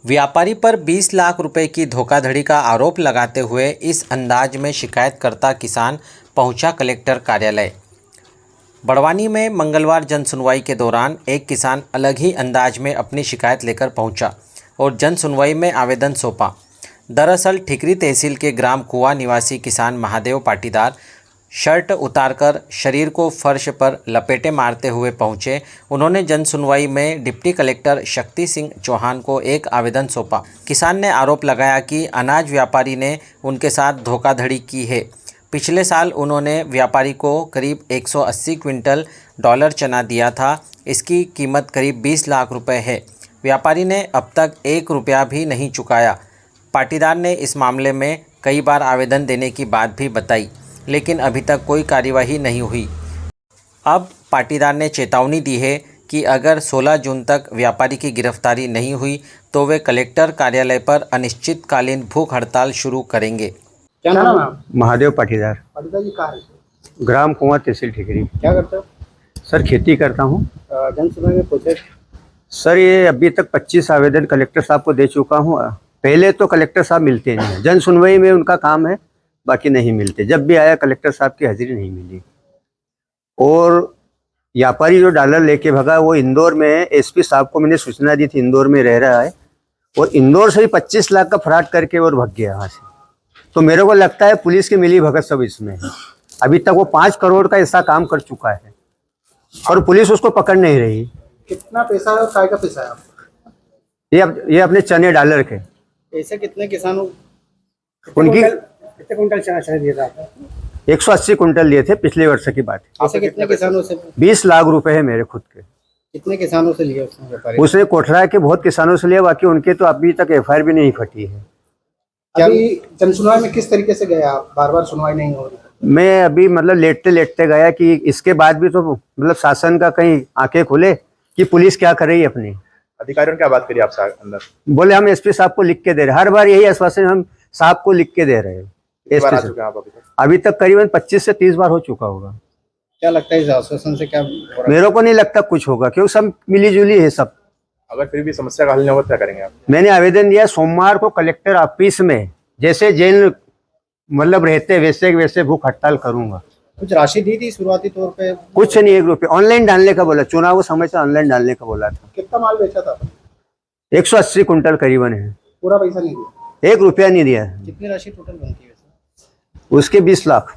व्यापारी पर 20 लाख रुपए की धोखाधड़ी का आरोप लगाते हुए इस अंदाज में शिकायतकर्ता किसान पहुंचा कलेक्टर कार्यालय। बड़वानी में मंगलवार जनसुनवाई के दौरान एक किसान अलग ही अंदाज में अपनी शिकायत लेकर पहुंचा और जनसुनवाई में आवेदन सौंपा। दरअसल ठिकरी तहसील के ग्राम कुआ निवासी किसान महादेव पाटीदार शर्ट उतारकर शरीर को फर्श पर लपेटे मारते हुए पहुंचे। उन्होंने जनसुनवाई में डिप्टी कलेक्टर शक्ति सिंह चौहान को एक आवेदन सौंपा। किसान ने आरोप लगाया कि अनाज व्यापारी ने उनके साथ धोखाधड़ी की है। पिछले साल उन्होंने व्यापारी को करीब 180 क्विंटल डॉलर चना दिया था। इसकी कीमत करीब 20 लाख रुपए है। व्यापारी ने अब तक 1 रुपया भी नहीं चुकाया। पाटीदार ने इस मामले में कई बार आवेदन देने की बात भी बताई, लेकिन अभी तक कोई कार्यवाही नहीं हुई। अब पाटीदार ने चेतावनी दी है कि अगर 16 जून तक व्यापारी की गिरफ्तारी नहीं हुई तो वे कलेक्टर कार्यालय पर अनिश्चितकालीन भूख हड़ताल शुरू करेंगे। क्या नाम है? महादेव पाटीदार, पाटीदार जी कहाँ रहते? ग्राम कुआं तहसील ठिकरी। क्या करते हो? सर खेती करता हूँ। जनसुनवाई में पूछे सर ये अभी तक 25 आवेदन कलेक्टर साहब को दे चुका हूँ। पहले तो कलेक्टर साहब मिलते नहीं हैं, जन सुनवाई में उनका काम है, बाकी नहीं मिलते। जब भी आया कलेक्टर साहब की हाजिरी नहीं मिली। और व्यापारी जो डॉलर लेके भगा वो इंदौर में एसपी साहब को मैंने सूचना दी थी, इंदौर में रह रहा है और इंदौर से ही 25 लाख का फ्रॉड करके और भाग गया वहाँ से। तो मेरे को लगता है पुलिस की मिली भगत सब इसमें है। अभी तक वो 5 करोड़ का ऐसा काम कर चुका है और पुलिस उसको पकड़ नहीं रही। कितना पैसा है और काय का पैसा है आपको? ये अपने चने डॉलर के पैसे कितने किसानों उनकी कितने कुंटल चना दिया था आपको? 180 कुंटल लिए थे, पिछले वर्ष की बात है। पैसे कितने किसानों से? 20 लाख रुपए है मेरे खुद के। कितने किसानों से लिए उसने व्यापारी? उसने कोठरा के बहुत किसानों से लिया, बाकी उनके तो अभी तक एफआईआर भी नहीं फटी है। अभी जनसुनवाई में किस तरीके से गया आप? बार बार सुनवाई नहीं हो रही। मैं अभी मतलब लेटते लेटते गया कि इसके बाद भी तो मतलब शासन का कहीं आंखें खुले कि पुलिस क्या कर रही है अपनी। अधिकारियों ने क्या बात करी आपसे अंदर? बोले हम एसपी साहब को लिख के दे रहे, हर बार यही आश्वासन हम साहब को लिख के दे रहे हैं। बार आ चुके हैं आप अभी तक? अभी तक करीबन 25 से 30 बार हो चुका होगा। क्या लगता है इस आश्वासन से क्या हो रहा है? मेरे को नहीं लगता कुछ होगा, क्योंकि सब मिली जुली है सब। अगर फिर भी समस्या का हल नहीं होगा क्या करेंगे आप? मैंने आवेदन दिया सोमवार को कलेक्टर ऑफिस में, जैसे जेल मतलब रहते वैसे वैसे भूख हड़ताल करूंगा। कुछ राशि दी थी शुरुआती तौर पे? कुछ नहीं, 1 रुपये ऑनलाइन डालने का बोला, चुनाव समय से ऑनलाइन डालने का बोला था। कितना माल बेचा था? 180 कुंटल करीबन है। पूरा पैसा नहीं दिया? 1 रुपया नहीं दिया। कितनी राशि टोटल बनती है? उसके 20 लाख।